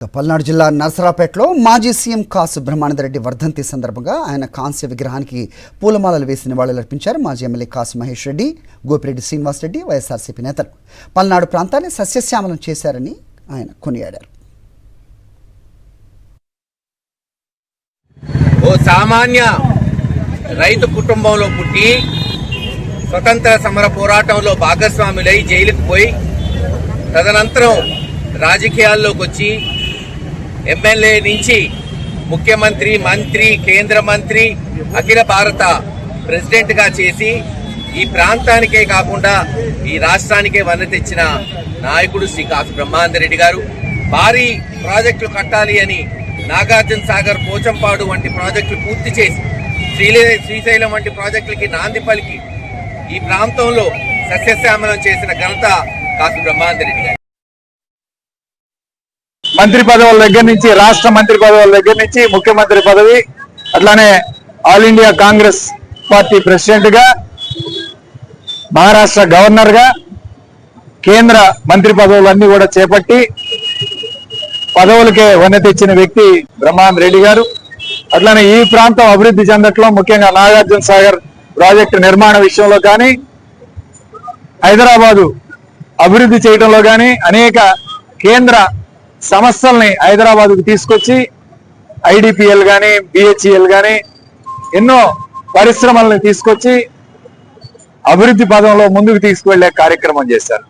పల్నాడు జిల్లా నర్సరాపేటలో మాజీ సీఎం కాసు బ్రహ్మానందరెడ్డి వర్ధంతి సందర్భంగా ఆయన కాంస్య విగ్రహానికి పూలమాలలు వేసి నివాళులర్పించారు. మాజీ ఎమ్మెల్యే కాసు మహేష్ రెడ్డి, గోపిరెడ్డి శ్రీనివాసరెడ్డి, వైఎస్ఆర్సీపీ నేతలు పల్నాడు ప్రాంతాన్ని సస్యశ్యామలం చేశారని ఆయన కొనియాడారు. ఓ సామాన్య రైతు కుటుంబంలో పుట్టి స్వతంత్ర సమర పోరాటంలో భాగస్వాములై జైలుకు పోయి తదనంతరం రాజకీయాల్లోకి వచ్చి ఎమ్మెల్యే నుంచి ముఖ్యమంత్రి, మంత్రి, కేంద్ర మంత్రి, అఖిల భారత ప్రెసిడెంట్ గా చేసి ఈ ప్రాంతానికే కాకుండా ఈ రాష్ట్రానికే వన్నె తెచ్చిన నాయకుడు శ్రీ కాసు బ్రహ్మానందరెడ్డి గారు. భారీ ప్రాజెక్టులు కట్టాలి అని నాగార్జున సాగర్, పోచంపాడు వంటి ప్రాజెక్టులు పూర్తి చేసి శ్రీశైలం వంటి ప్రాజెక్టులకి నాంది పలికి ఈ ప్రాంతంలో సస్యశ్యామలం చేసిన ఘనత కాసు బ్రహ్మానందరెడ్డి గారు. మంత్రి పదవుల దగ్గర నుంచి, రాష్ట్ర మంత్రి పదవుల దగ్గర నుంచి ముఖ్యమంత్రి పదవి, అట్లానే all India Congress party president గా, మహారాష్ట్ర గవర్నర్ గా, కేంద్ర మంత్రి పదవులన్నీ కూడా చేపట్టి పదవులకే వన్నె తెచ్చిన వ్యక్తి బ్రహ్మానంద రెడ్డి గారు. అట్లానే ఈ ప్రాంతం అభివృద్ధి చెందట్లో, ముఖ్యంగా నాగార్జున సాగర్ ప్రాజెక్టు నిర్మాణ విషయంలో కానీ, హైదరాబాదు అభివృద్ధి చేయడంలో కానీ అనేక కేంద్ర సమస్యల్ని హైదరాబాద్కు తీసుకొచ్చి ఐడిపిఎల్ కానీ, బిహెచ్ఈఎల్ కానీ ఎన్నో పరిశ్రమల్ని తీసుకొచ్చి అభివృద్ధి పదంలో ముందుకు తీసుకువెళ్లే కార్యక్రమం చేశారు.